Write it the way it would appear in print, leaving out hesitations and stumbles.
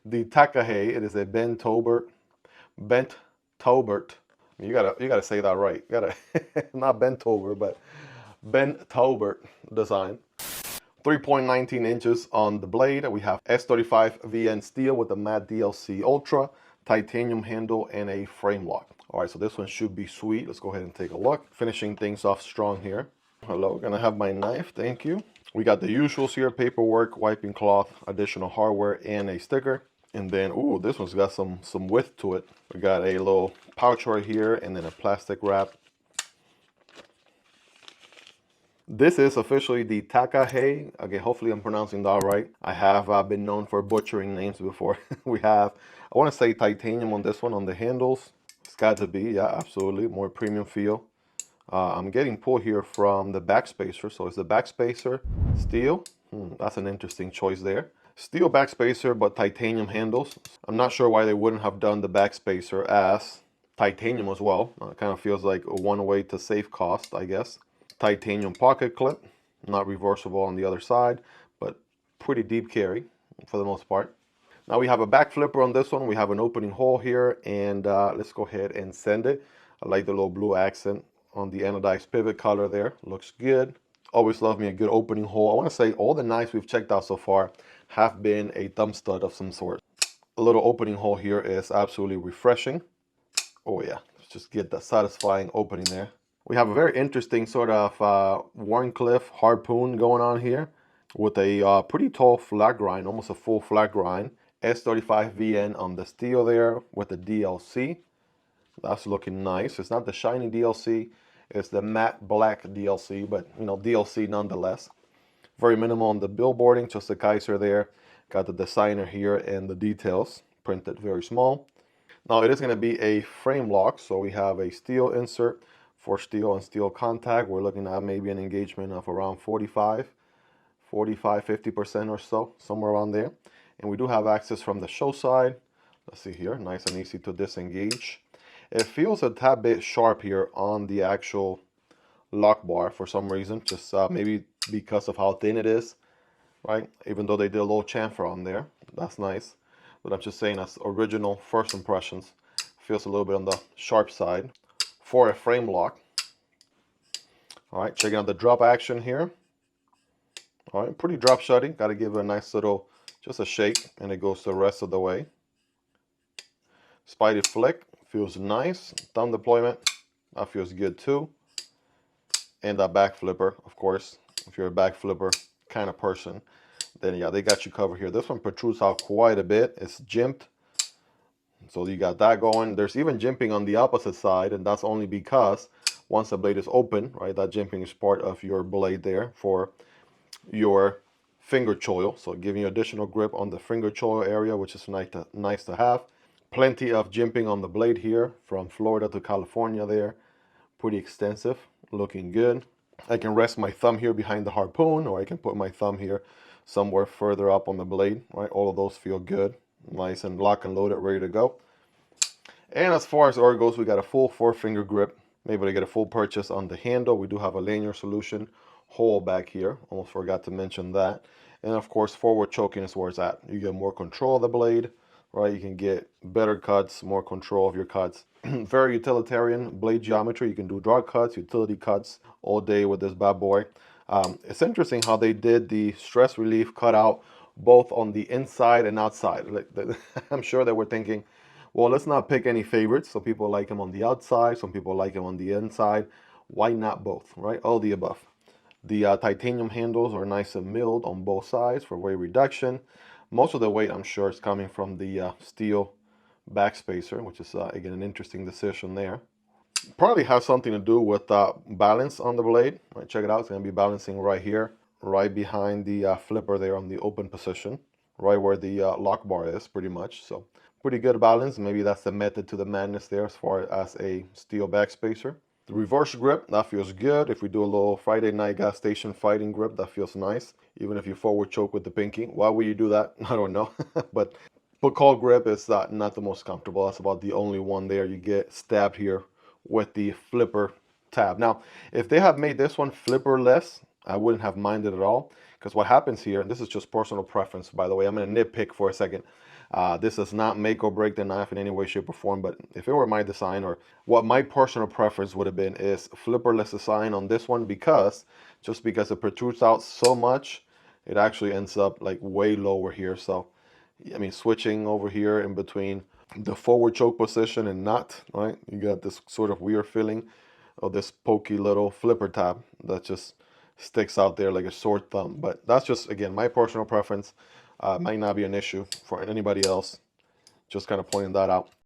the Takahe. It is a bent Taubert. You gotta say that right. You gotta not bent over, but bent Taubert design. 3.19 inches on the blade. We have S35 VN steel with a matte DLC Ultra, titanium handle, and a frame lock. All right, so this one should be sweet. Let's go ahead and take a look. Finishing things off strong here. Hello, gonna have my knife, thank you. We got the usuals here, paperwork, wiping cloth, additional hardware, and a sticker. And then, ooh, this one's got some width to it. We got a little pouch right here and then a plastic wrap. This is officially the Takahe. Again, hopefully I'm pronouncing that right. I have been known for butchering names before. We have, I want to say titanium on this one, on the handles. It's got to be, yeah, absolutely. More premium feel. I'm getting pull here from the backspacer. So it's the backspacer steel. That's an interesting choice there. Steel backspacer, but titanium handles. I'm not sure why they wouldn't have done the backspacer as titanium as well. It kind of feels like one way to save cost, I guess. Titanium pocket clip, not reversible on the other side, but pretty deep carry for the most part. Now we have a back flipper on this one. We have an opening hole here, and let's go ahead and send it. I like the little blue accent on the anodized pivot color there. Looks good. Always love me a good opening hole. I want to say all the knives we've checked out so far have been a thumb stud of some sort. A little opening hole here is absolutely refreshing. Oh yeah, let's just get that satisfying opening there. We have a very interesting sort of Warncliffe harpoon going on here with a pretty tall flat grind, almost a full flat grind. S35 VN on the steel there with the DLC. That's looking nice. It's not the shiny DLC, it's the matte black DLC, but you know, DLC nonetheless. Very minimal on the billboarding, just the Kizer there. Got the designer here and the details printed very small. Now it is going to be a frame lock, so we have a steel insert for steel and steel contact. We're looking at maybe an engagement of around 50% or so, somewhere around there. And we do have access from the show side. Let's see here, nice and easy to disengage. It feels a tad bit sharp here on the actual lock bar for some reason, just maybe because of how thin it is, right? Even though they did a little chamfer on there, that's nice. But I'm just saying, as original first impressions, feels a little bit on the sharp side for a frame lock. All right, checking out the drop action here. All right, pretty drop shotty. Got to give it a nice little, just a shake, and it goes the rest of the way. Spidey flick, feels nice. Thumb deployment, that feels good too. And that back flipper, of course, if you're a back flipper kind of person, then yeah, they got you covered here. This one protrudes out quite a bit. It's jimped. So you got that going. There's even jimping on the opposite side, and that's only because once the blade is open, right, that jimping is part of your blade there for your finger choil. So giving you additional grip on the finger choil area, which is nice to have. Plenty of jimping on the blade here from Florida to California there. Pretty extensive, looking good. I can rest my thumb here behind the harpoon, or I can put my thumb here somewhere further up on the blade, right? All of those feel good. Nice and lock and loaded, ready to go. And as far as goes, we got a full 4-finger grip. Maybe to get a full purchase on the handle. We do have a lanyard solution hole back here. Almost forgot to mention that. And of course, forward choking is where it's at. You get more control of the blade, right? You can get better cuts, more control of your cuts. Very utilitarian blade geometry. You can do draw cuts, utility cuts all day with this bad boy. It's interesting how they did the stress relief cutout both on the inside and outside. I'm sure that we're thinking, well, let's not pick any favorites. Some people like them on the outside, some people like them on the inside. Why not both, right? All the above. The titanium handles are nice and milled on both sides for weight reduction. Most of the weight, I'm sure, is coming from the steel backspacer, which is, again, an interesting decision there. Probably has something to do with balance on the blade. Right, check it out. It's going to be balancing right here, right behind the flipper there on the open position, right where the lock bar is, pretty much. So pretty good balance. Maybe that's the method to the madness there as far as a steel backspacer. The reverse grip, that feels good. If we do a little Friday night gas station fighting grip, that feels nice. Even if you forward choke with the pinky. Why would you do that? I don't know. But call grip is not the most comfortable. That's about the only one there. You get stabbed here with the flipper tab. Now, if they have made this one flipper-less, I wouldn't have minded at all, Because what happens here, and this is just personal preference, by the way, I'm going to nitpick for a second. This does not make or break the knife in any way, shape, or form, but if it were my design, or what my personal preference would have been, is flipperless design on this one, because just because it protrudes out so much, it actually ends up like way lower here. So, I mean, switching over here in between the forward choke position and not, right? You got this sort of weird feeling of this pokey little flipper tab that just sticks out there like a sore thumb. But that's just, again, my personal preference. Might not be an issue for anybody else. Just kind of pointing that out.